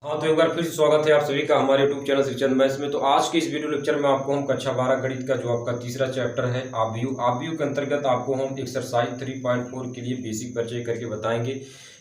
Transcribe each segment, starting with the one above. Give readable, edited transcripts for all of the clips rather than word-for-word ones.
हाँ, तो एक बार फिर से स्वागत है आप सभी का हमारे यूट्यूब चैनल शिक्षण मैथ्स में। तो आज के इस वीडियो लेक्चर में आपको हम कक्षा 12 गणित का जो आपका तीसरा चैप्टर है आव्यूह के अंतर्गत आपको हम एक्सरसाइज 3.4 के लिए बेसिक परिचय करके बताएंगे,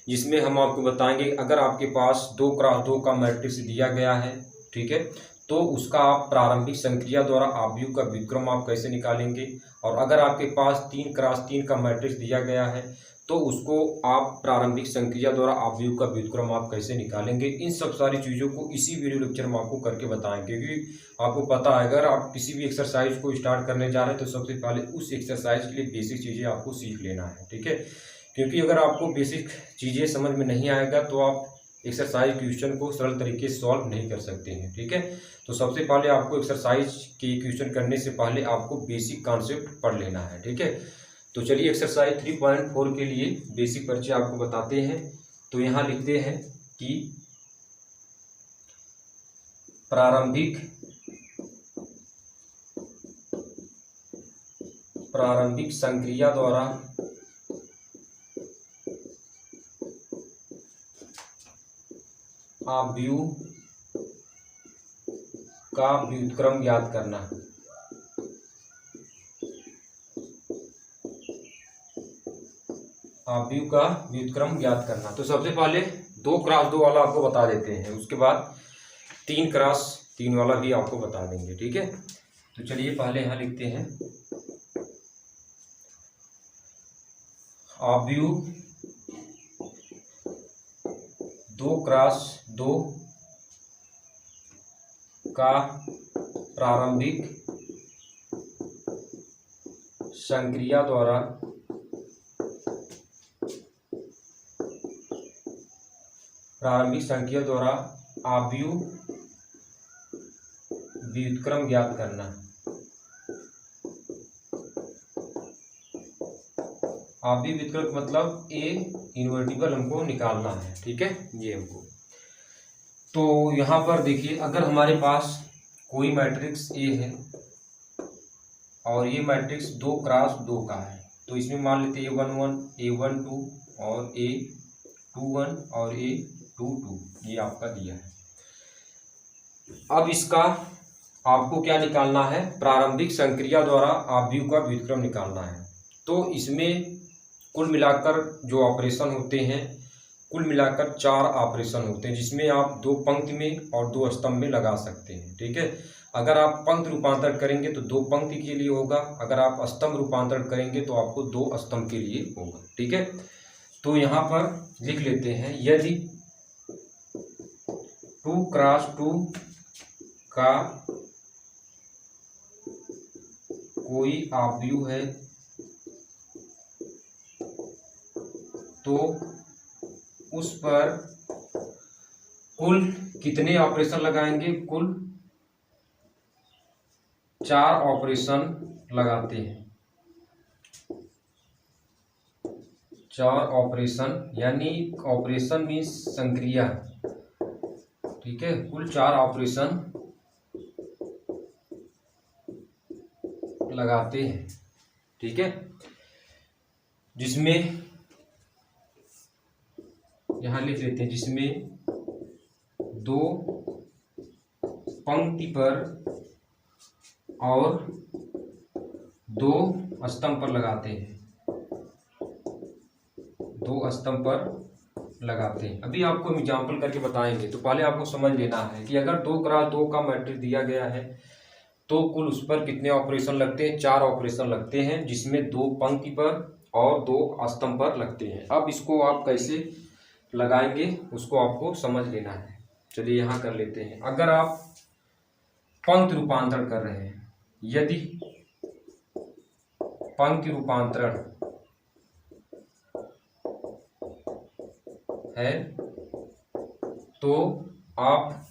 जिसमें हम आपको बताएंगे अगर आपके पास 2x2 का मैट्रिक्स दिया गया है, ठीक है, तो उसका आप प्रारंभिक संक्रिया द्वारा आव्यूह का व्युत्क्रम आप कैसे निकालेंगे। और अगर आपके पास 3x3 का मैट्रिक्स दिया गया है तो उसको आप प्रारंभिक संक्रिया द्वारा आव्यूह का व्युत्क्रम आप कैसे निकालेंगे। इन सब सारी चीज़ों को इसी वीडियो लेक्चर में आपको करके बताएंगे, क्योंकि आपको पता है अगर आप किसी भी एक्सरसाइज को स्टार्ट करने जा रहे हैं तो सबसे पहले उस एक्सरसाइज के लिए बेसिक चीज़ें आपको सीख लेना है, ठीक है। क्योंकि अगर आपको बेसिक चीज़ें समझ में नहीं आएगा तो आप एक्सरसाइज क्वेश्चन को सरल तरीके से सॉल्व नहीं कर सकते हैं, ठीक है। तो सबसे पहले आपको एक्सरसाइज के क्वेश्चन करने से पहले आपको बेसिक कॉन्सेप्ट पढ़ लेना है, ठीक है। तो चलिए एक्सरसाइज 3.4 के लिए बेसिक परिचय आपको बताते हैं। तो यहाँ लिखते हैं कि प्रारंभिक संक्रिया द्वारा आव्यूह का व्युत्क्रम ज्ञात करना। आव्यूह का व्युत्क्रम ज्ञात करना। तो सबसे पहले 2x2 वाला आपको बता देते हैं, उसके बाद 3x3 वाला भी आपको बता देंगे, ठीक है। तो चलिए पहले यहाँ लिखते हैं आव्यूह 2x2 का प्रारंभिक संक्रिया द्वारा आव्यूह व्युत्क्रम ज्ञात करना। आव्यूह व्युत्क्रम मतलब ए इन्वर्टिबल हमको निकालना है, ठीक है, ये हमको। तो यहाँ पर देखिए अगर हमारे पास कोई मैट्रिक्स ए है और ये मैट्रिक्स 2x2 का है, तो इसमें मान लेते हैं A11 A12 और A21 और A22 ये आपका दिया है। अब इसका आपको क्या निकालना है, प्रारंभिक संक्रिया द्वारा आव्यूह का व्युत्क्रम निकालना है। तो इसमें कुल मिलाकर जो ऑपरेशन होते हैं, कुल मिलाकर 4 ऑपरेशन होते हैं, जिसमें आप 2 पंक्ति में और 2 स्तंभ में लगा सकते हैं, ठीक है। अगर आप पंक्ति रूपांतरण करेंगे तो 2 पंक्ति के लिए होगा, अगर आप स्तंभ रूपांतरण करेंगे तो आपको 2 स्तंभ के लिए होगा, ठीक है। तो यहाँ पर लिख लेते हैं यदि 2x2 का कोई आव्यूह है तो उस पर कुल कितने ऑपरेशन लगाएंगे, कुल 4 ऑपरेशन लगाते हैं। 4 ऑपरेशन यानी ऑपरेशन मीन्स संक्रिया, ठीक है, कुल 4 ऑपरेशन लगाते हैं, ठीक है। जिसमें यहां लिख लेते हैं जिसमें 2 पंक्ति पर और 2 स्तंभ पर लगाते हैं, 2 स्तंभ पर लगाते हैं। अभी आपको हम एग्जाम्पल करके बताएंगे। तो पहले आपको समझ लेना है कि अगर 2x2 का मैट्रिक्स दिया गया है तो कुल उस पर कितने ऑपरेशन लगते हैं, 4 ऑपरेशन लगते हैं, जिसमें 2 पंक्ति पर और 2 स्तंभ पर लगते हैं। अब इसको आप कैसे लगाएंगे उसको आपको समझ लेना है। चलिए यहाँ कर लेते हैं। अगर आप पंक्ति रूपांतरण कर रहे हैं, यदि पंक्ति रूपांतरण है तो आप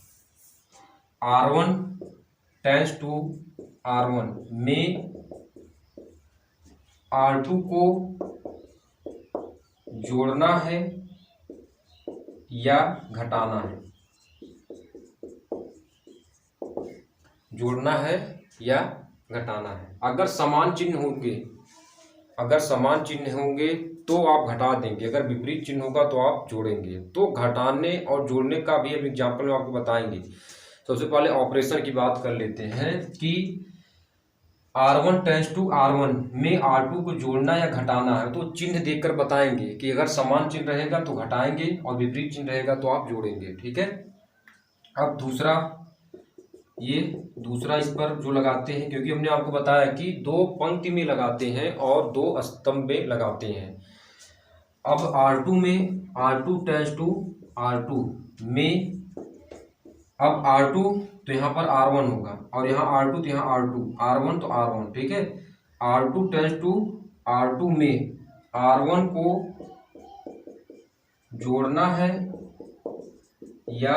R1 टेंस टू R1 में R2 को जोड़ना है या घटाना है, जोड़ना है या घटाना है। अगर समान चिन्ह होंगे तो आप घटा देंगे, अगर विपरीत चिन्ह होगा तो आप जोड़ेंगे। तो घटाने और जोड़ने का भी हम एग्जाम्पल में आपको बताएंगे। सबसे पहले ऑपरेशन की बात कर लेते हैं कि R1 टेंस टू R1 में R2 को जोड़ना या घटाना है, तो चिन्ह देखकर बताएंगे कि अगर समान चिन्ह रहेगा तो घटाएंगे और विपरीत चिन्ह रहेगा तो आप जोड़ेंगे। ठीक है। अब दूसरा, ये दूसरा इस पर जो लगाते हैं, क्योंकि हमने आपको बताया कि 2 पंक्ति में लगाते हैं और 2 स्तंभ में लगाते हैं। अब R2 में R2 टेंस टू R2 में, अब R2 तो यहाँ पर R1 होगा और यहाँ R2 तो यहाँ R2, R1 तो R1। ठीक है। R2 टेंस टू R2 में R1 को जोड़ना है या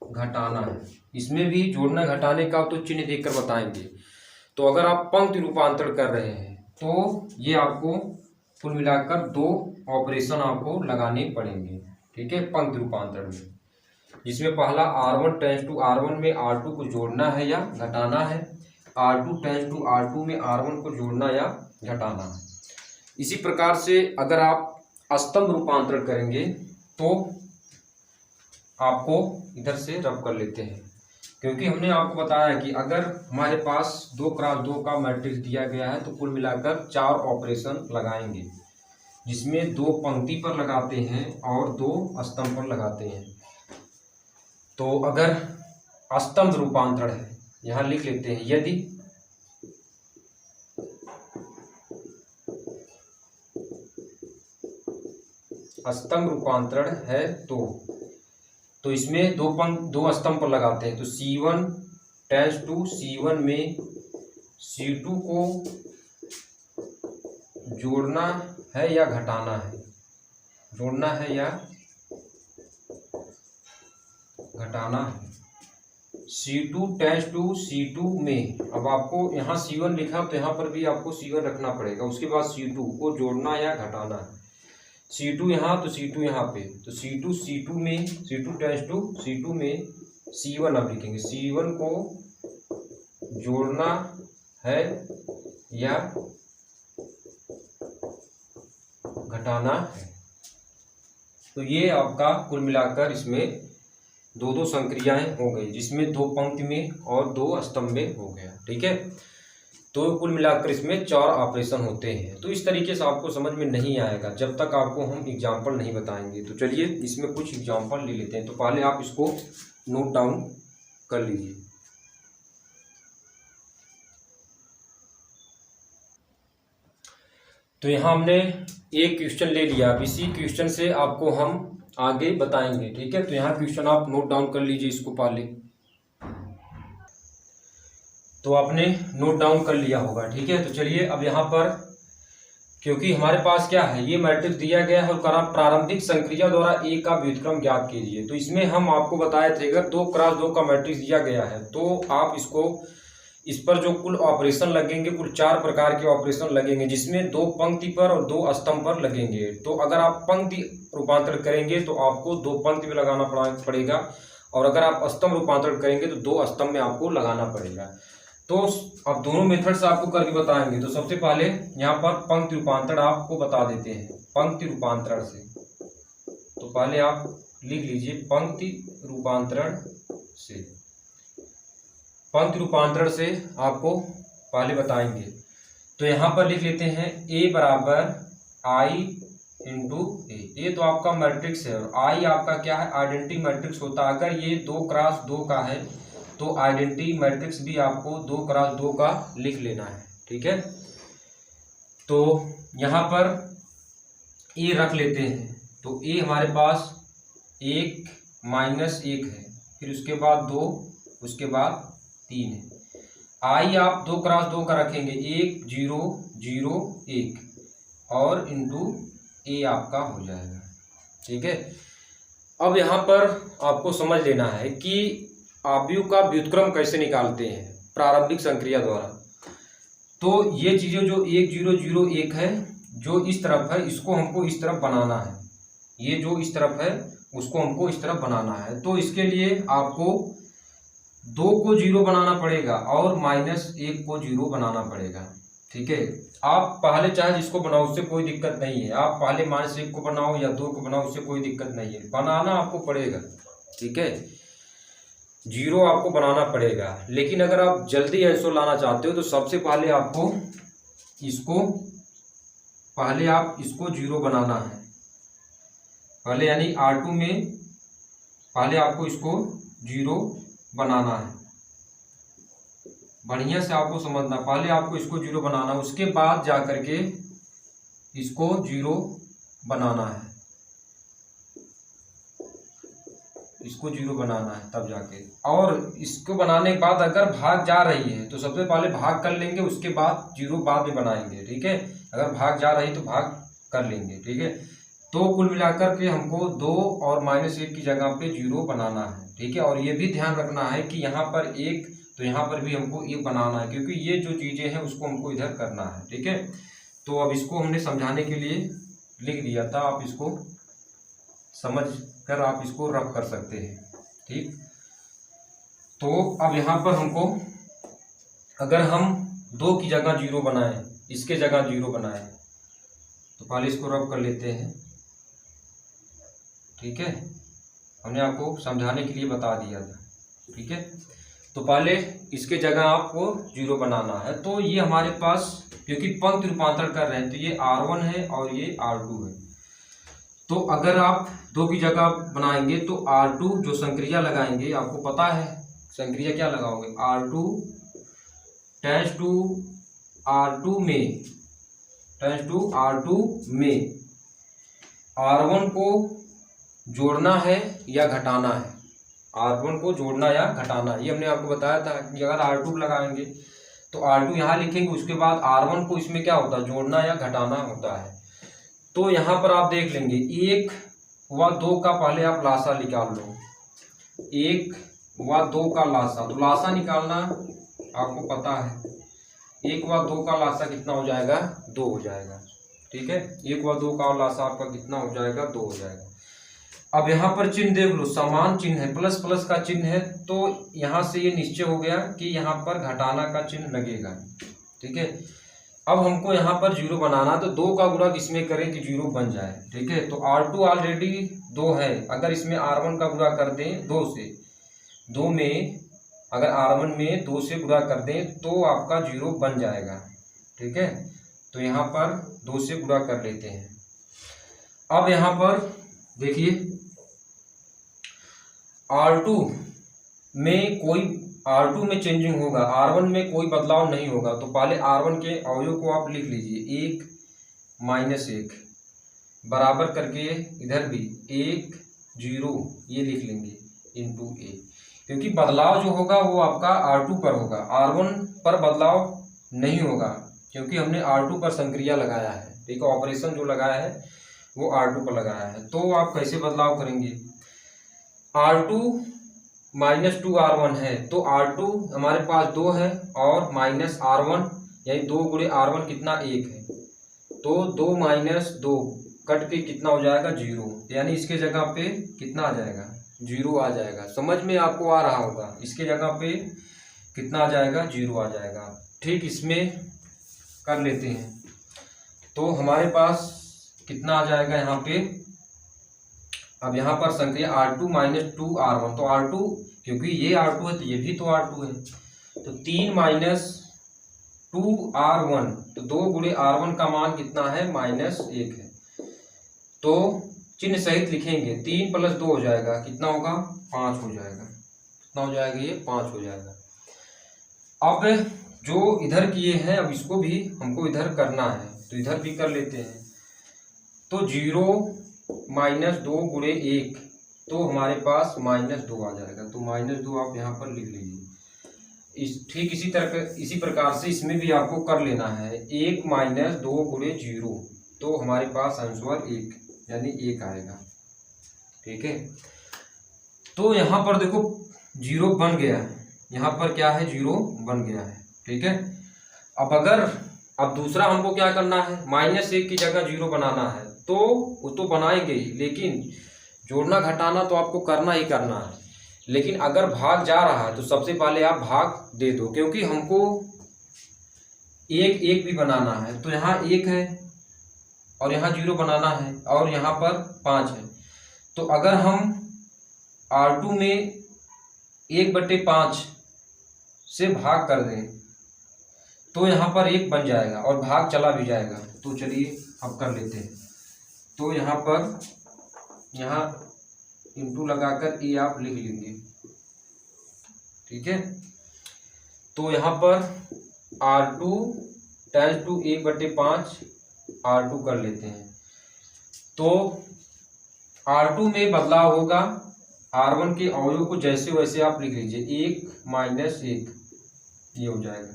घटाना है। इसमें भी जोड़ना घटाने का तो चिन्ह देखकर बताएंगे। तो अगर आप पंक्ति रूपांतरण कर रहे हैं तो ये आपको कुल मिलाकर 2 ऑपरेशन आपको लगाने पड़ेंगे। ठीक है, पंक्ति रूपांतरण में, जिसमें पहला R1 टेंस टू R1 में R2 को जोड़ना है या घटाना है, R2 टेंस टू R2 में R1 को जोड़ना या घटाना है। इसी प्रकार से अगर आप स्तंभ रूपांतरण करेंगे तो आपको इधर से रब कर लेते हैं, क्योंकि हमने आपको बताया कि अगर हमारे पास 2x2 का मैट्रिक्स दिया गया है तो कुल मिलाकर 4 ऑपरेशन लगाएंगे, जिसमें 2 पंक्ति पर लगाते हैं और 2 स्तंभ पर लगाते हैं। तो अगर स्तंभ रूपांतरण है, यहाँ लिख लेते हैं, यदि स्तंभ रूपांतरण है तो इसमें 2 स्तंभ पर लगाते हैं। तो C1 टेंस टू C1 में C2 को जोड़ना है या घटाना है, जोड़ना है या घटाना है। C2 टेंस टू C2 में, अब आपको यहाँ C1 लिखा तो यहाँ पर भी आपको C1 रखना पड़ेगा, उसके बाद C2 को जोड़ना या घटाना है। C2 यहाँ तो C2 यहाँ पे, तो C2 में, C2 टेंस टू C2 में C1 आप लिखेंगे, C1 को जोड़ना है या घटाना है। तो ये आपका कुल मिलाकर इसमें 2 संक्रियाएं हो गई, जिसमें 2 पंक्ति में और 2 स्तंभ में हो गया। ठीक है। तो कुल मिलाकर इसमें 4 ऑपरेशन होते हैं। तो इस तरीके से आपको समझ में नहीं आएगा जब तक आपको हम एग्जाम्पल नहीं बताएंगे। तो चलिए इसमें कुछ एग्जाम्पल ले लेते हैं। तो पहले आप इसको नोट डाउन कर लीजिए। तो यहाँ हमने एक क्वेश्चन ले लिया, अब इसी क्वेश्चन से आपको हम आगे बताएंगे। ठीक है। तो यहाँ क्वेश्चन आप नोट डाउन कर लीजिए इसको पहले। तो आपने नोट डाउन कर लिया होगा। ठीक है। तो चलिए अब यहाँ पर, क्योंकि हमारे पास क्या है, ये मैट्रिक्स दिया गया है और करा प्रारंभिक संक्रिया द्वारा ए का व्युत्क्रम ज्ञात कीजिए। तो इसमें हम आपको बताए थे अगर 2x2 का मैट्रिक्स दिया गया है तो आप इसको, इस पर जो कुल ऑपरेशन लगेंगे, कुल 4 प्रकार के ऑपरेशन लगेंगे, जिसमें 2 पंक्ति पर और 2 स्तंभ पर लगेंगे। तो अगर आप पंक्ति रूपांतरण करेंगे तो आपको 2 पंक्ति में लगाना पड़ेगा, और अगर आप स्तंभ रूपांतरण करेंगे तो 2 स्तंभ में आपको लगाना पड़ेगा। तो अब दोनों मेथड से आपको करके बताएंगे। तो सबसे पहले यहाँ पर पंक्ति रूपांतरण आपको बता देते हैं, पंक्ति रूपांतरण से। तो पहले आप लिख लीजिए पंक्ति रूपांतरण से। पंक्ति रूपांतरण से आपको पहले बताएंगे। तो यहाँ पर लिख लेते हैं A बराबर I इंटू ए तो आपका मैट्रिक्स है, और I आपका क्या है, आइडेंटिटी मैट्रिक्स होता है। अगर ये 2x2 का है तो आइडेंटिटी मैट्रिक्स भी आपको 2x2 का लिख लेना है। ठीक है। तो यहाँ पर ए रख लेते हैं। तो ए हमारे पास 1 - 1 है, फिर उसके बाद 2, उसके बाद 3 है। आई आप 2x2 का रखेंगे, 1 0 0 1 और इंटू ए आपका हो जाएगा। ठीक है। अब यहाँ पर आपको समझ लेना है कि आव्यूह का व्युत्क्रम कैसे निकालते हैं प्रारंभिक संक्रिया द्वारा। तो ये चीजें जो 1 0 0 1 है, जो इस तरफ है, इसको हमको इस तरफ बनाना है। ये जो इस तरफ है उसको हमको इस तरफ बनाना है। तो इसके लिए आपको 2 को 0 बनाना पड़ेगा और -1 को 0 बनाना पड़ेगा। ठीक है। आप पहले चाहे जिसको बनाओ उससे कोई दिक्कत नहीं है, आप पहले -1 को बनाओ या 2 को बनाओ उससे कोई दिक्कत नहीं है, बनाना आपको पड़ेगा। ठीक है, 0 आपको बनाना पड़ेगा। लेकिन अगर आप जल्दी आंसर लाना चाहते हो तो सबसे पहले आपको इसको 0 बनाना है पहले, यानी R2 में पहले आपको इसको 0 बनाना है। बढ़िया से आपको समझना, पहले आपको इसको 0 बनाना है, उसके बाद जा करके इसको 0 बनाना है, इसको 0 बनाना है तब जाके। और इसको बनाने के बाद अगर भाग जा रही है तो सबसे पहले भाग कर लेंगे, उसके बाद 0 बाद में बनाएंगे। ठीक है, अगर भाग जा रही तो भाग कर लेंगे। ठीक है, तो कुल मिलाकर के हमको 2 और -1 की जगह पे 0 बनाना है। ठीक है, और ये भी ध्यान रखना है कि यहाँ पर 1 तो यहाँ पर भी हमको 1 बनाना है, क्योंकि ये जो चीज़ें हैं उसको हमको इधर करना है। ठीक है, तो अब इसको हमने समझाने के लिए लिख दिया था, आप इसको समझ कर आप इसको रब कर सकते हैं। ठीक, तो अब यहाँ पर हमको अगर हम 2 की जगह 0 बनाएं, इसके जगह 0 बनाएं, तो पहले इसको रब कर लेते हैं। ठीक है, हमने आपको समझाने के लिए बता दिया था। ठीक है, तो पहले इसके जगह आपको 0 बनाना है। तो ये हमारे पास क्योंकि पंक्ति रूपांतरण कर रहे हैं तो ये R1 है और ये R2 है। तो अगर आप 2 की जगह बनाएंगे तो R2 जो संक्रिया लगाएंगे, आपको पता है संक्रिया क्या लगाओगे, R2 टेंस टू R2 में R1 को जोड़ना है या घटाना है, R1 को जोड़ना या घटाना है। ये हमने आपको बताया था कि अगर R2 लगाएंगे तो R2 यहाँ लिखेंगे, उसके बाद R1 को इसमें क्या होता है, जोड़ना या घटाना होता है। तो यहाँ पर आप देख लेंगे 1 व 2 का पहले आप लासा निकाल लो, 1 व 2 का लासा, तो लासा निकालना आपको पता है, 1 व 2 का लासा कितना हो जाएगा, 2 हो जाएगा। ठीक है, 1 व 2 का लासा आपका कितना हो जाएगा, 2 हो जाएगा। अब यहाँ पर चिन्ह देख लो, समान चिन्ह है, प्लस प्लस का चिन्ह है, तो यहाँ से ये निश्चय हो गया कि यहाँ पर घटाना का चिन्ह लगेगा। ठीक है, अब हमको यहाँ पर 0 बनाना, तो 2 का गुणा किसमें करें कि 0 बन जाए। ठीक है, तो R2 ऑलरेडी 2 है, अगर इसमें R1 का गुणा कर दें 2 से, 2 में अगर R1 में 2 से गुणा कर दें तो आपका 0 बन जाएगा। ठीक है, तो यहाँ पर 2 से गुणा कर लेते हैं। अब यहाँ पर देखिए R2 में चेंजिंग होगा, R1 में कोई बदलाव नहीं होगा। तो पहले R1 के अवयव को आप लिख लीजिए, 1 -1 बराबर करके इधर भी 1 0 ये लिख लेंगे इंटू a, क्योंकि बदलाव जो होगा वो आपका R2 पर होगा, R1 पर बदलाव नहीं होगा, क्योंकि हमने R2 पर संक्रिया लगाया है। ठीक है, ऑपरेशन जो लगाया है वो R2 पर लगाया है। तो आप कैसे बदलाव करेंगे, R2 -2 R1 है, तो R2 हमारे पास 2 है और -R1 यानी 2 गुणे R1 कितना 1 है, तो 2 - 2 कट के कितना हो जाएगा 0, यानी इसके जगह पे कितना आ जाएगा 0 आ जाएगा। समझ में आपको आ रहा होगा, इसके जगह पे कितना आ जाएगा 0 आ जाएगा। ठीक, इसमें कर लेते हैं, तो हमारे पास कितना आ जाएगा यहाँ पे, अब यहाँ पर संक्रिया R2 - 2 R1, तो R2 क्योंकि ये R2 है तो ये भी तो R2 है, तो 3 - 2 R1, तो 2 गुणे R1 का मान कितना है -1 है, तो चिन्ह सहित लिखेंगे, 3 + 2 हो जाएगा, कितना होगा 5 हो जाएगा, कितना हो जाएगा ये 5 हो जाएगा। अब जो इधर किए हैं अब इसको भी हमको इधर करना है, तो इधर भी कर लेते हैं। तो 0 - 2 गुणे 1, तो हमारे पास -2 आ जाएगा, तो -2 आप यहाँ पर लिख लीजिए। ठीक इसी प्रकार से इसमें भी आपको कर लेना है, 1 - 2 गुणे 0, तो हमारे पास आंसर 1 यानी 1 आएगा। ठीक है, तो यहाँ पर देखो 0 बन गया है, यहाँ पर क्या है 0 बन गया है। ठीक है, अब दूसरा हमको क्या करना है, -1 की जगह 0 बनाना है, तो वो तो बनाएंगे ही, लेकिन जोड़ना घटाना तो आपको करना ही करना है। लेकिन अगर भाग जा रहा है तो सबसे पहले आप भाग दे दो, क्योंकि हमको एक एक भी बनाना है तो यहाँ 1 है और यहाँ 0 बनाना है और यहाँ पर 5 है। तो अगर हम R2 में 1/5 से भाग कर दें तो यहाँ पर 1 बन जाएगा और भाग चला भी जाएगा। तो चलिए अब कर लेते हैं। तो यहाँ पर यहाँ इंटू लगाकर ये आप लिख लेंगे, ठीक है। तो यहाँ पर R2 टेंस टू 1/5 R2 कर लेते हैं। तो R2 में बदलाव होगा, R1 के अवयव को जैसे वैसे आप लिख लीजिए, 1 - 1 ये हो जाएगा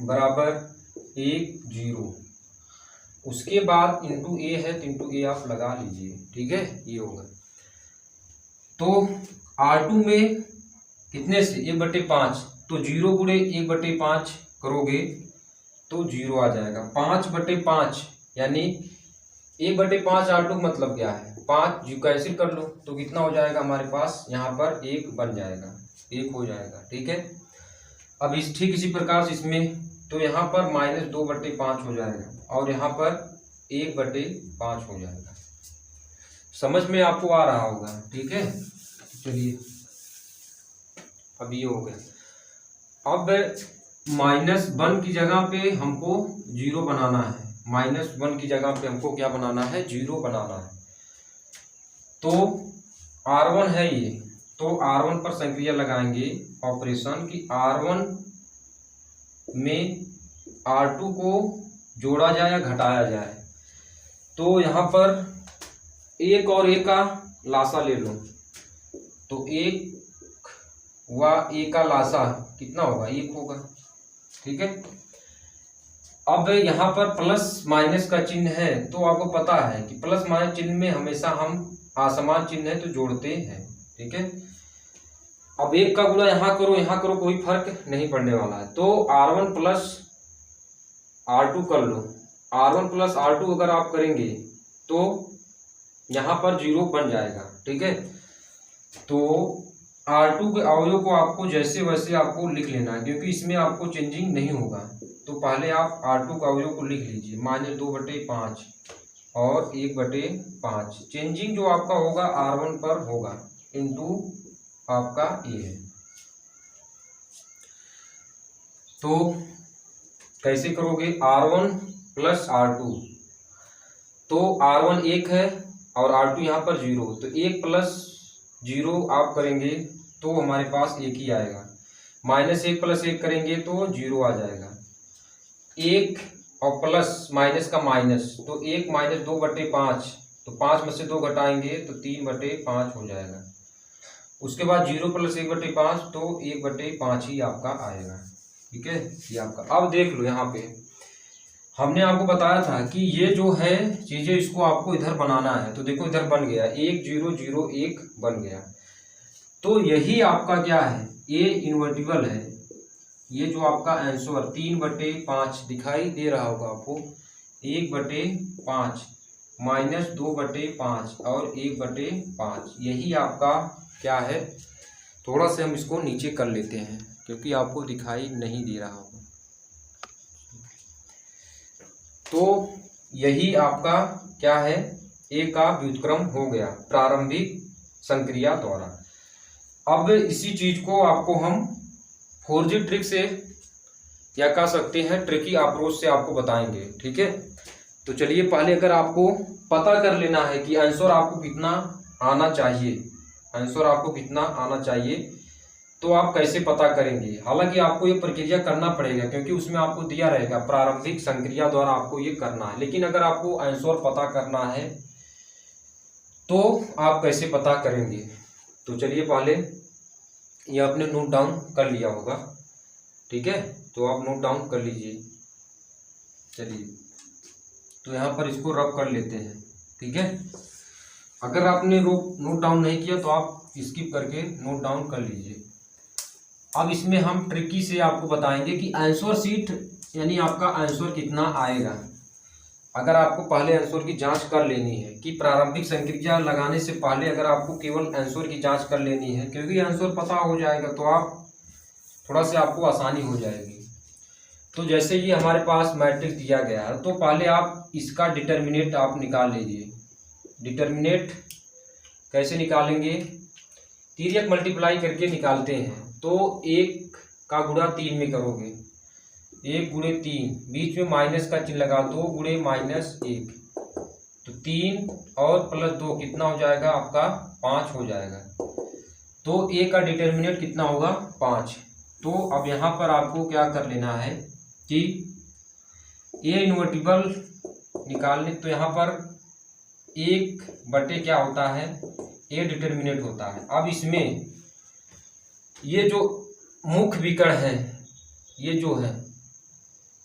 बराबर 1 0। उसके बाद इंटू ए है तो इंटू ए आप लगा लीजिए, ठीक है, ये होगा। तो R2 में कितने से 1/5, तो 0 × 1/5 करोगे तो 0 आ जाएगा। 5/5 यानी 1/5 R2 मतलब क्या है, 5 जो कैंसिल कर लो तो कितना हो जाएगा हमारे पास, यहाँ पर 1 बन जाएगा, 1 हो जाएगा, ठीक है। अब इस ठीक इसी प्रकार से इसमें तो यहाँ पर -2/5 हो जाएगा और यहाँ पर 1/5 हो जाएगा। समझ में आपको आ रहा होगा, ठीक है। चलिए अब ये हो गया। अब -1 की जगह पे हमको 0 बनाना है, -1 की जगह पे हमको क्या बनाना है, 0 बनाना है। तो R1 है ये, तो R1 पर संक्रिया लगाएंगे ऑपरेशन की R1 में R2 को जोड़ा जाए या घटाया जाए। तो यहाँ पर 1 और 1 का लासा ले लो, तो 1 व 1 का लासा कितना होगा, 1 होगा, ठीक है। अब यहाँ पर प्लस माइनस का चिन्ह है, तो आपको पता है कि प्लस माइनस चिन्ह में हमेशा हम असमान चिन्ह है तो जोड़ते हैं, ठीक है। अब 1 का गुणा यहाँ करो कोई फर्क नहीं पड़ने वाला है। तो R1 + R2 कर लो, R1 + R2 अगर आप करेंगे तो यहाँ पर 0 बन जाएगा, ठीक है। तो R2 के अवयव को आपको जैसे वैसे आपको लिख लेना है, क्योंकि इसमें आपको चेंजिंग नहीं होगा। तो पहले आप R2 के अवयव को लिख लीजिए, -2/5 और 1/5। चेंजिंग जो आपका होगा R1 पर होगा, इंटू आपका ये है। तो कैसे करोगे, R1 + R2, तो R1 1 है और R2 यहाँ पर 0, तो 1 + 0 आप करेंगे तो हमारे पास 1 ही आएगा। -1 + 1 करेंगे तो 0 आ जाएगा। 1 और प्लस माइनस का माइनस, तो 1 - 2/5, तो 5 में से 2 घटाएंगे तो 3/5 हो जाएगा। उसके बाद 0 + 1/5, तो 1/5 ही आपका आएगा, ठीक है। ये आपका, अब देख लो यहाँ पे हमने आपको बताया था कि ये जो है चीजें इसको आपको इधर बनाना है। तो देखो इधर बन गया 1 0 0 1 बन गया। तो यही आपका क्या है, ये इन्वर्टिबल है। ये जो आपका आंसर 3/5 दिखाई दे रहा होगा आपको, 1/5 -2/5 और 1/5, यही आपका क्या है। थोड़ा से हम इसको नीचे कर लेते हैं क्योंकि आपको दिखाई नहीं दे रहा होगा। तो यही आपका क्या है, ए का व्युत्क्रम हो गया प्रारंभिक संक्रिया द्वारा। अब इसी चीज को आपको हम 4G ट्रिक से या कह सकते हैं ट्रिकी अप्रोच से आपको बताएंगे, ठीक है। तो चलिए पहले अगर आपको पता कर लेना है कि आंसर आपको कितना आना चाहिए, आंसर आपको कितना आना चाहिए, तो आप कैसे पता करेंगे। हालांकि आपको ये प्रक्रिया करना पड़ेगा क्योंकि उसमें आपको दिया रहेगा प्रारंभिक संक्रिया द्वारा आपको ये करना है। लेकिन अगर आपको आंसर पता करना है तो आप कैसे पता करेंगे। तो चलिए पहले ये आपने नोट डाउन कर लिया होगा, ठीक है, तो आप नोट डाउन कर लीजिए। चलिए तो यहाँ पर इसको रब कर लेते हैं, ठीक है। अगर आपने नोट डाउन नहीं किया तो आप स्किप करके नोट डाउन कर लीजिए। अब इसमें हम ट्रिकी से आपको बताएंगे कि आंसर शीट यानी आपका आंसर कितना आएगा। अगर आपको पहले आंसर की जांच कर लेनी है कि प्रारंभिक संक्रिया लगाने से पहले अगर आपको केवल आंसर की जांच कर लेनी है, क्योंकि आंसर पता हो जाएगा तो आप थोड़ा सा आपको आसानी हो जाएगी। तो जैसे ये हमारे पास मैट्रिक्स दिया गया है तो पहले आप इसका डिटर्मिनेट आप निकाल लीजिए। डिटर्मिनेट कैसे निकालेंगे, तिर्यक मल्टीप्लाई करके निकालते हैं। तो 1 का गुणा 3 में करोगे, 1 गुणे 3, बीच में माइनस का चिन्ह लगा, 2 गुणे -1, तो 3 और +2 कितना हो जाएगा आपका 5 हो जाएगा। तो a का डिटर्मिनेंट कितना होगा 5। तो अब यहाँ पर आपको क्या कर लेना है कि a इन्वर्टिबल निकालने, तो यहाँ पर 1 बटे क्या होता है a डिटर्मिनेंट होता है। अब इसमें ये जो मुख्य विकर्ण है, ये जो है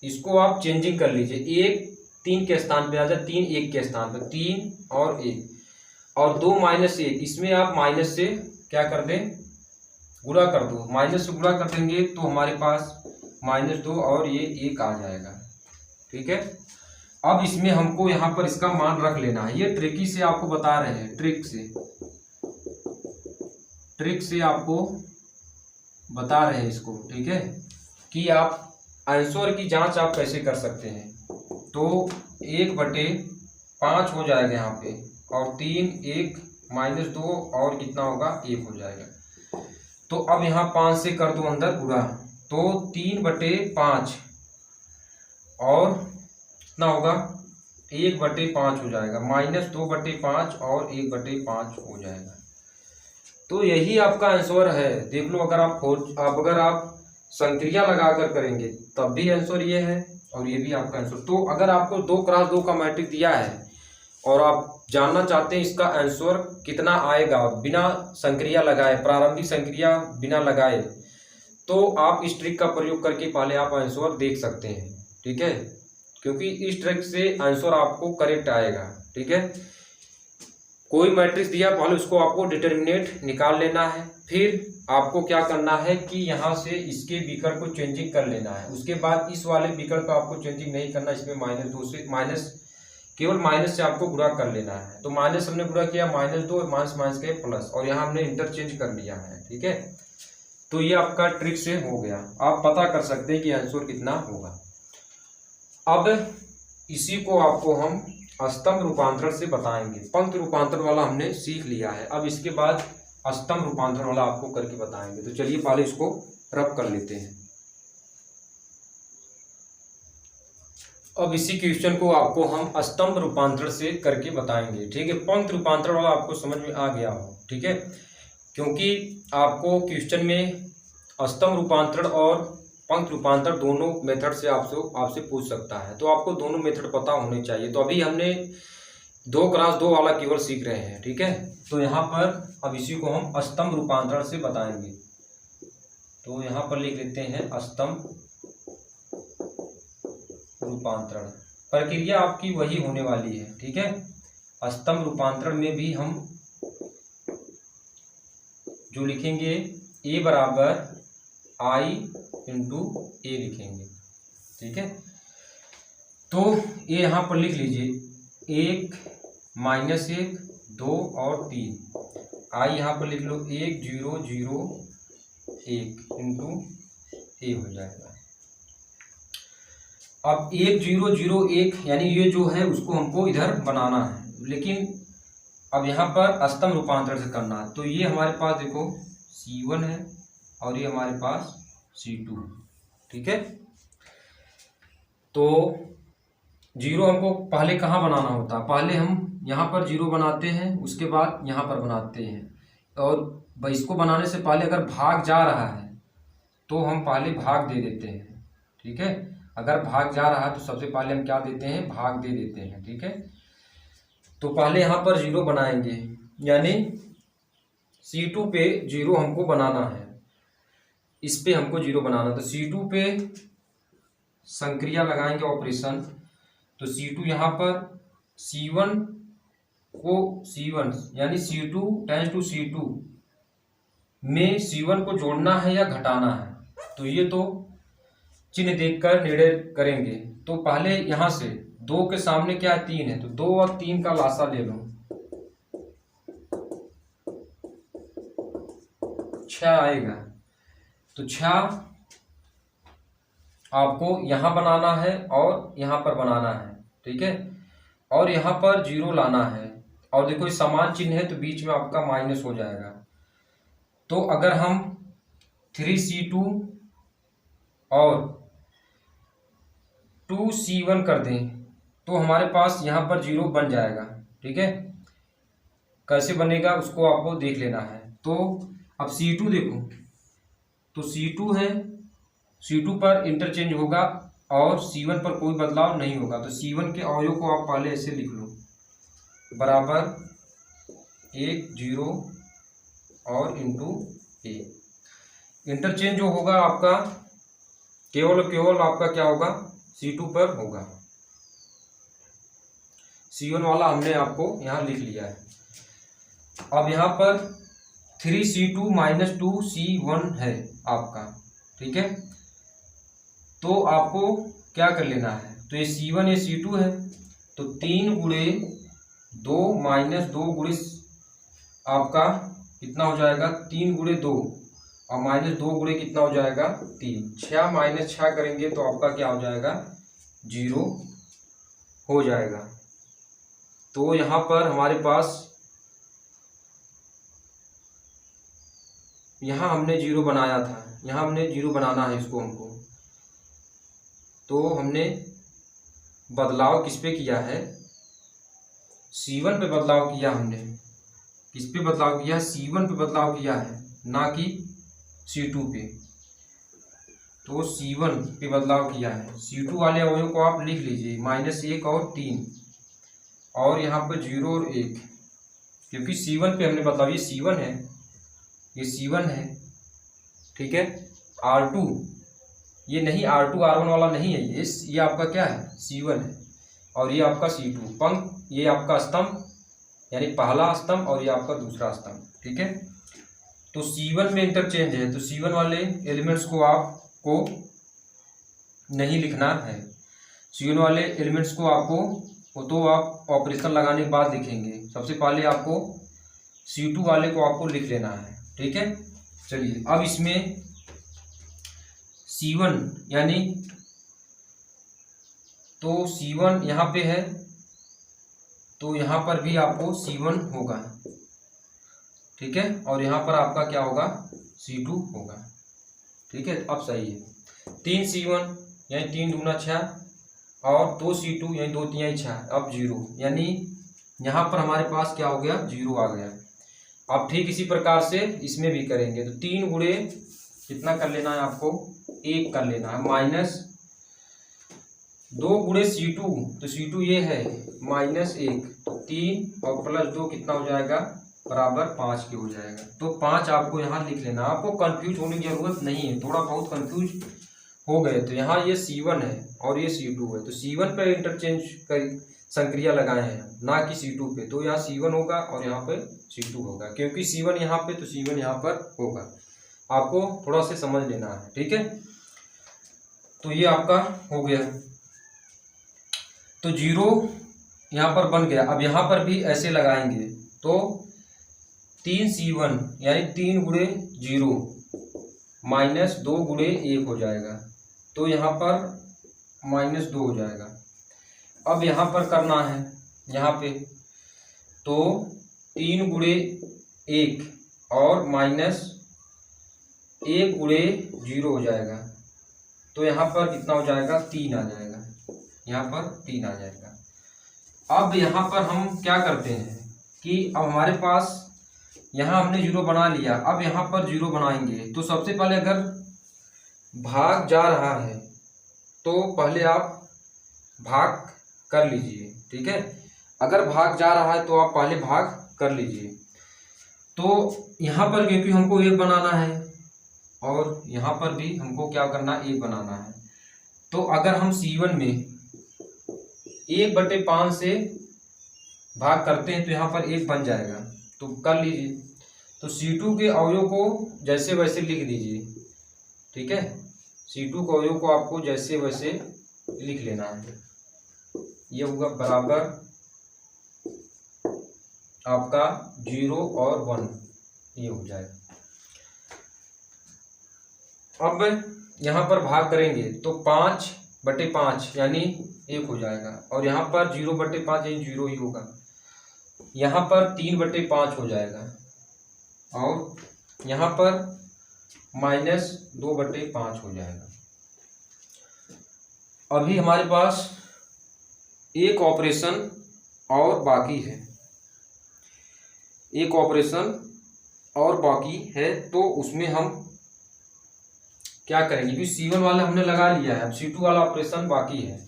इसको आप चेंजिंग कर लीजिए। 1 3 के स्थान पे आ जाए, 3 1 के स्थान पे, 3 और 1 और 2 -1, इसमें आप माइनस से क्या कर दें गुणा कर दो। माइनस से गुणा कर देंगे तो हमारे पास -2 और ये 1 आ जाएगा। ठीक है, अब इसमें हमको यहाँ पर इसका मान रख लेना है। ये ट्रिकी से आपको बता रहे हैं, ट्रिक से आपको बता रहे हैं इसको। ठीक है, कि आप आंसर की जांच आप कैसे कर सकते हैं। तो 1/5 हो जाएगा यहाँ पे, और 3 1 -2 और कितना होगा 1 हो जाएगा। तो अब यहाँ 5 से कर दो अंदर गुणा, तो 3/5 और कितना होगा 1/5 हो जाएगा, -2/5 और 1/5 हो जाएगा। तो यही आपका आंसर है। देख लो, अगर आप संक्रिया लगाकर करेंगे तब भी आंसर ये है और ये भी आपका आंसर। तो अगर आपको 2x2 का मैट्रिक्स दिया है और आप जानना चाहते हैं इसका आंसर कितना आएगा बिना संक्रिया लगाए, प्रारंभिक संक्रिया बिना लगाए, तो आप इस ट्रिक का प्रयोग करके पहले आप आंसर देख सकते हैं। ठीक है, क्योंकि इस ट्रिक से आंसर आपको करेक्ट आएगा। ठीक है, कोई मैट्रिक्स दिया, पहले उसको आपको डिटर्मिनेंट निकाल लेना है, फिर आपको क्या करना है कि यहाँ से इसके विकर्ण को चेंजिंग कर लेना है। उसके बाद इस वाले विकर्ण को आपको चेंजिंग नहीं करना, इसमें -2 से केवल माइनस से आपको गुणा कर लेना है। तो माइनस हमने गुणा किया, -2 माइनस के प्लस, और यहाँ हमने इंटरचेंज कर लिया है। ठीक है, तो ये आपका ट्रिक से हो गया, आप पता कर सकते हैं कि आंसर कितना होगा। अब इसी को आपको हम स्तंभ रूपांतरण से बताएंगे। पंक्ति रूपांतरण वाला हमने सीख लिया है, अब इसके बाद स्तंभ रूपांतरण वाला आपको करके बताएंगे। तो चलिए पहले इसको रब कर लेते हैं। अब इसी क्वेश्चन को आपको हम स्तंभ रूपांतरण से करके बताएंगे। ठीक है, पंक्ति रूपांतरण वाला आपको समझ में आ गया हो। ठीक है, क्योंकि आपको क्वेश्चन में स्तंभ रूपांतरण और पंक्ति रूपांतरण दोनों मेथड से आपसे पूछ सकता है, तो आपको दोनों मेथड पता होने चाहिए। तो अभी हमने 2x2 वाला केवल सीख रहे हैं। ठीक है, तो यहाँ पर अब इसी को हम स्तंभ रूपांतरण से बताएंगे। तो यहाँ पर लिख लेते हैं स्तंभ रूपांतरण। प्रक्रिया आपकी वही होने वाली है। ठीक है, स्तंभ रूपांतरण में भी हम जो लिखेंगे a बराबर i इंटू ए लिखेंगे। ठीक है, तो ये यहाँ पर लिख लीजिए 1 -1 2 और 3, i यहाँ पर लिख लो 1 0 0 1 इंटू ए हो जाएगा। अब 1 0 0 1 यानी ये जो है उसको हमको इधर बनाना है, लेकिन अब यहाँ पर स्तंभ रूपांतरण से करना है। तो ये हमारे पास देखो C1 है और ये हमारे पास C2। ठीक है, तो 0 हमको पहले कहाँ बनाना होता है, पहले हम यहाँ पर 0 बनाते हैं, उसके बाद यहाँ पर बनाते हैं, और इसको बनाने से पहले अगर भाग जा रहा है तो हम पहले भाग दे देते हैं। ठीक है, अगर भाग जा रहा है तो सबसे पहले हम क्या देते हैं, भाग दे देते हैं। ठीक है, तो पहले यहाँ पर 0 बनाएंगे, यानी C2 पे 0 हमको बनाना है, इस पे हमको 0 बनाना। तो C2 पे संक्रिया लगाएंगे ऑपरेशन, तो C2 यहाँ पर C1 को C1 यानी C2 टेंस टू C2 में C1 को जोड़ना है या घटाना है, तो ये तो चिन्ह देखकर निर्णय करेंगे। तो पहले यहाँ से 2 के सामने क्या है 3 है, तो 2 और 3 का लासा ले लो, 6 आएगा। तो 6 आपको यहाँ बनाना है और यहाँ पर बनाना है, ठीक है, और यहाँ पर जीरो लाना है। और देखो ये समान चिन्ह है तो बीच में आपका माइनस हो जाएगा। तो अगर हम 3C2 और 2C1 कर दें तो हमारे पास यहाँ पर जीरो बन जाएगा, ठीक है। कैसे बनेगा उसको आपको देख लेना है। तो अब C2 देखो, तो C2 है, C2 पर इंटरचेंज होगा और C1 पर कोई बदलाव नहीं होगा। तो C1 के अवयव को आप पहले ऐसे लिख लो, बराबर 1 0 और इंटू ए। इंटरचेंज जो होगा आपका केवल आपका क्या होगा, C2 पर होगा। C1 वाला हमने आपको यहाँ लिख लिया है। अब यहाँ पर 3C2 - 2C1 है आपका, ठीक है। तो आपको क्या कर लेना है, तो ये C1 ये C2 है, तो 3 गुणे 2 - 2 गुणे आपका कितना हो जाएगा, 3 गुणे 2 और -2 गुणे कितना हो जाएगा 3। 6 - 6 करेंगे तो आपका क्या हो जाएगा, 0 हो जाएगा। तो यहाँ पर हमारे पास यहाँ हमने 0 बनाया था, यहाँ हमने 0 बनाना है इसको हमको। तो हमने बदलाव किस पे किया है, C1 पे बदलाव किया हमने। किस पे बदलाव किया है, C1 पे बदलाव किया है, ना कि C2 पे। तो C1 पे बदलाव किया है। C2 वाले अवयव को आप लिख लीजिए, -1 और 3 और यहाँ पर 0 और 1, क्योंकि C1 पे हमने बदलाव, ये C1 है, ये C1 है, ठीक है। R2 ये नहीं, R2 R1 वाला नहीं है, ये आपका क्या है, C1 है, और ये आपका C2 पंक्ति, ये आपका स्तंभ यानी पहला स्तंभ और ये आपका दूसरा स्तंभ, ठीक है। तो C1 में इंटरचेंज है, तो C1 वाले एलिमेंट्स को आपको नहीं लिखना है। C1 वाले एलिमेंट्स को आपको तो आप ऑपरेशन लगाने के बाद लिखेंगे। सबसे पहले आपको C2 वाले को आपको लिख लेना है, ठीक है। चलिए अब इसमें C1 यानी, तो C1 यहाँ पे है, तो यहाँ पर भी आपको C1 होगा, ठीक है, और यहाँ पर आपका क्या होगा, C2 होगा, ठीक है। अब सही है, 3C1 यानी 3 दूना 6 और 2C2 यानी 2 तिहाई 6, अब 0 यानी यहाँ पर हमारे पास क्या हो गया, 0 आ गया। अब ठीक इसी प्रकार से इसमें भी करेंगे, तो 3 गुणे कितना कर लेना है आपको, 1 कर लेना है, -2 गुणे C2, तो C2 ये है -1, तो 3 और +2 कितना हो जाएगा, बराबर 5 के हो जाएगा। तो 5 आपको यहाँ लिख लेना। आपको कंफ्यूज होने की जरूरत नहीं है, थोड़ा बहुत कंफ्यूज हो गए तो यहाँ ये C1 है और ये C2 है, तो C1 पे इंटरचेंज कर संक्रिया लगाए हैं, ना कि C2 पे। तो यहाँ C1 होगा और यहाँ पे C2 होगा, क्योंकि C1 यहाँ पे तो C1 यहाँ पर होगा। आपको थोड़ा सा समझ लेना है, ठीक है। तो ये आपका हो गया, तो 0 यहाँ पर बन गया। अब यहाँ पर भी ऐसे लगाएंगे, तो 3C1 यानी 3 गुणे 0 -2 गुणे 1 हो जाएगा, तो यहाँ पर -2 हो जाएगा। अब यहाँ पर करना है, यहाँ पे तो 3 गुणे 1 और -1 गुणे 0 हो जाएगा, तो यहाँ पर कितना हो जाएगा, 3 आ जाएगा, यहाँ पर 3 आ जाएगा। अब यहाँ पर हम क्या करते हैं कि अब हमारे पास यहाँ हमने 0 बना लिया, अब यहाँ पर 0 बनाएंगे। तो सबसे पहले अगर भाग जा रहा है तो पहले आप भाग कर लीजिए, ठीक है। अगर भाग जा रहा है तो आप पहले भाग कर लीजिए। तो यहाँ पर क्योंकि हमको 1 बनाना है और यहाँ पर भी हमको क्या करना है, 1 बनाना है। तो अगर हम C1 में 1/5 से भाग करते हैं तो यहाँ पर 1 बन जाएगा, तो कर लीजिए। तो C2 के अवयव को जैसे वैसे लिख दीजिए, ठीक है। C2 के अवयव को आपको जैसे वैसे लिख लेना है। ये होगा बराबर आपका 0 और 1, ये हो जाएगा। अब यहाँ पर भाग करेंगे तो 5/5 यानी 1 हो जाएगा, और यहाँ पर 0/5 यानी 0 ही होगा। यहाँ पर 3/5 हो जाएगा, और यहाँ पर -2/5 हो जाएगा। अभी हमारे पास एक ऑपरेशन और बाकी है, एक ऑपरेशन और बाकी है, तो उसमें हम क्या करेंगे, क्योंकि C1 वाला हमने लगा लिया है, अब C2 वाला ऑपरेशन बाकी है।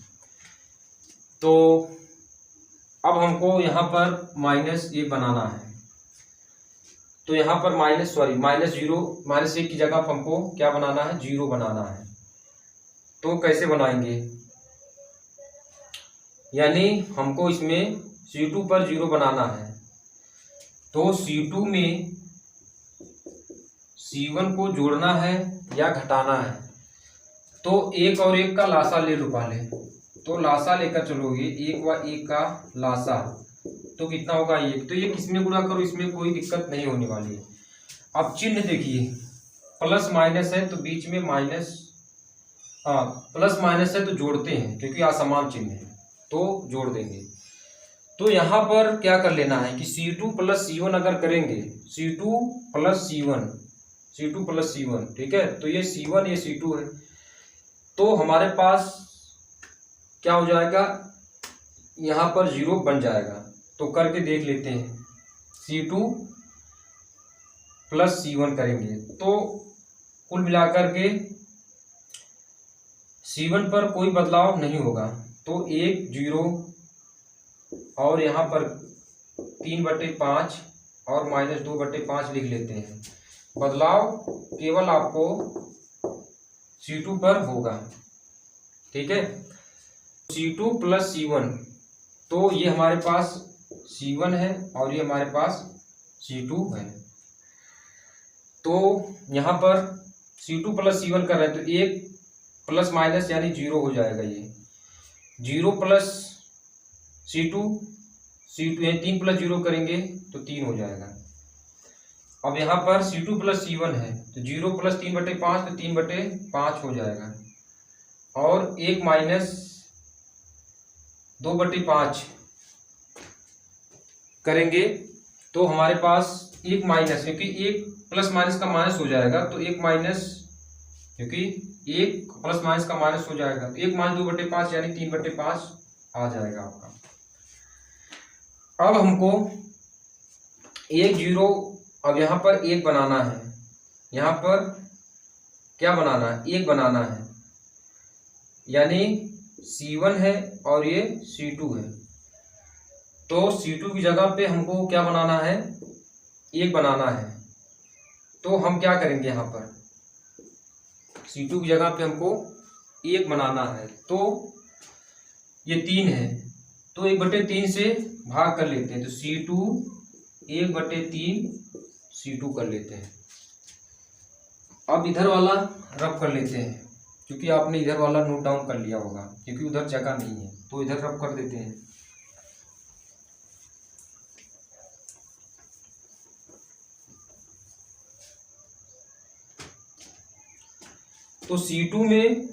तो अब हमको यहाँ पर -1 बनाना है, तो यहाँ पर -1 की जगह हमको क्या बनाना है, 0 बनाना है। तो कैसे बनाएंगे, यानी हमको इसमें C2 पर 0 बनाना है, तो C2 में C1 को जोड़ना है या घटाना है। तो 1 और 1 का लासा ले लो पहले, तो लासा लेकर चलोगे, 1 व 1 का लासा, तो कितना होगा 1। तो ये किसमें गुणा करो, इसमें कोई दिक्कत नहीं होने वाली है। अब चिन्ह देखिए, प्लस माइनस है तो बीच में माइनस, प्लस माइनस है तो जोड़ते हैं क्योंकि असमान चिन्ह है, तो जोड़ देंगे। तो यहाँ पर क्या कर लेना है कि C2 + C1 अगर करेंगे, C2 + C1, ठीक है, तो ये C1 ये C2 है, तो हमारे पास क्या हो जाएगा, यहाँ पर 0 बन जाएगा। तो करके देख लेते हैं, C2 + C1 करेंगे तो कुल मिलाकर के C1 पर कोई बदलाव नहीं होगा, तो 1 0 और यहाँ पर 3/5 और -2/5 लिख लेते हैं। बदलाव केवल आपको C2 पर होगा, ठीक है। C2 + C1, तो ये हमारे पास C1 है और ये हमारे पास C2 है। तो यहाँ पर C2 + C1 कर रहे हैं, तो 1 प्लस माइनस यानी 0 हो जाएगा। ये 0 + C2 यानी 3 + 0 करेंगे तो 3 हो जाएगा। अब यहाँ पर C2 + C1 है, तो 0 + 3/5 तो 3/5 हो जाएगा, और 1 - 2/5 करेंगे तो हमारे पास 1 माइनस, क्योंकि 1 प्लस माइनस का माइनस हो जाएगा, तो 1 माइनस, क्योंकि 1 प्लस माइनस का माइनस हो जाएगा, तो 1 - 2/5 यानी 3/5 आ जाएगा आपका। अब हमको 1 0, अब यहाँ पर 1 बनाना है, यहाँ पर क्या बनाना है, 1 बनाना है, यानी C1 है और ये C2 है, तो C2 की जगह पे हमको क्या बनाना है, 1 बनाना है। तो हम क्या करेंगे, यहाँ पर C2 की जगह पे हमको 1 बनाना है, तो ये 3 है, तो 1/3 से भाग कर लेते हैं, तो C2 1/3 C2 कर लेते हैं। अब इधर वाला रब कर लेते हैं, क्योंकि आपने इधर वाला नोट डाउन कर लिया होगा, क्योंकि उधर जगह नहीं है, तो इधर रब कर देते हैं। तो C2 में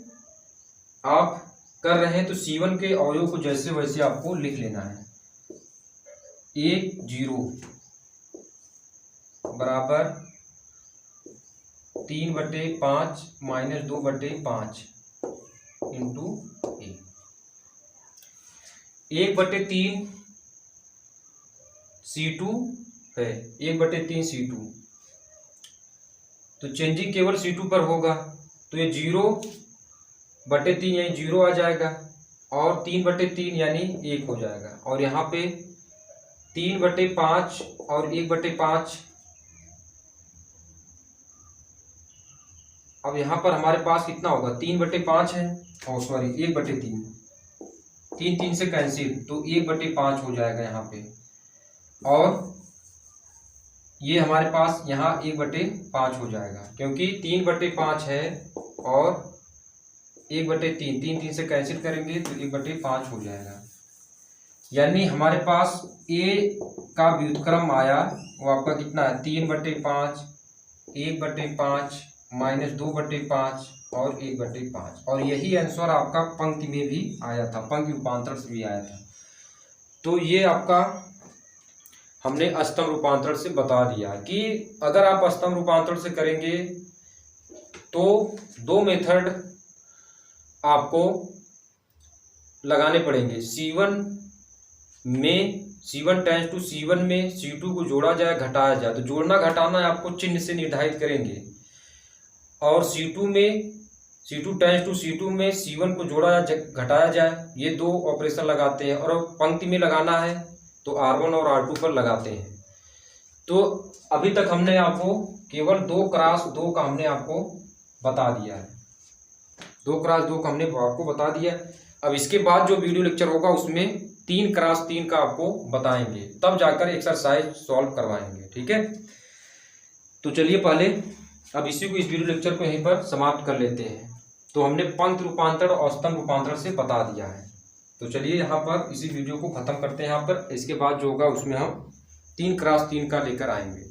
आप कर रहे हैं तो C1 के अवयव को जैसे वैसे आपको लिख लेना है। 1 0 बराबर 3/5 - 2/5 इंटू 1/3 C2 है, 1/3 C2, तो चेंजिंग केवल C2 पर होगा, तो ये 0/3 यानी 0 आ जाएगा, और 3/3 यानी 1 हो जाएगा, और यहाँ पे 3/5 और 1/5। अब यहाँ पर हमारे पास कितना होगा, 3/5 है, और सॉरी 1/3, 3 से कैंसिल, तो 1/5 हो जाएगा यहाँ पे, और ये हमारे पास यहाँ 1/5 हो जाएगा, क्योंकि 3/5 है और 1/3, 3 से कैंसिल करेंगे तो 1/5 हो जाएगा। यानी हमारे पास A का व्युत्क्रम आया, वो आपका कितना है, 3/5, 1/5 -2/5 और 1/5, और यही आंसर आपका पंक्ति में भी आया था, पंक्ति रूपांतरण से भी आया था। तो ये आपका हमने अष्टम रूपांतरण से बता दिया कि अगर आप अष्टम रूपांतरण से करेंगे तो 2 मेथड आपको लगाने पड़ेंगे। C1 टेंस टू C1 में C2 को जोड़ा जाए, घटाया जाए, तो जोड़ना घटाना आपको चिन्ह से निर्धारित करेंगे। और C2 टेंस टू C2 में C1 को जोड़ा जाए, घटाया जाए, ये 2 ऑपरेशन लगाते हैं। और पंक्ति में लगाना है तो R1 और R2 पर लगाते हैं। तो अभी तक हमने आपको केवल 2 क्रॉस 2 का हमने आपको बता दिया है, 2 क्रॉस 2 का हमने आपको बता दिया। अब इसके बाद जो वीडियो लेक्चर होगा उसमें 3 क्रॉस 3 का आपको बताएंगे, तब जाकर एक्सरसाइज सॉल्व करवाएंगे। ठीक है, तो चलिए पहले अब इस वीडियो लेक्चर को यहीं पर समाप्त कर लेते हैं। तो हमने पंक्ति रूपांतरण और अष्टम रूपांतरण से बता दिया है। तो चलिए यहाँ पर इसी वीडियो को खत्म करते हैं यहाँ पर। इसके बाद जो होगा उसमें हम 3 क्रॉस 3 का लेकर आएंगे।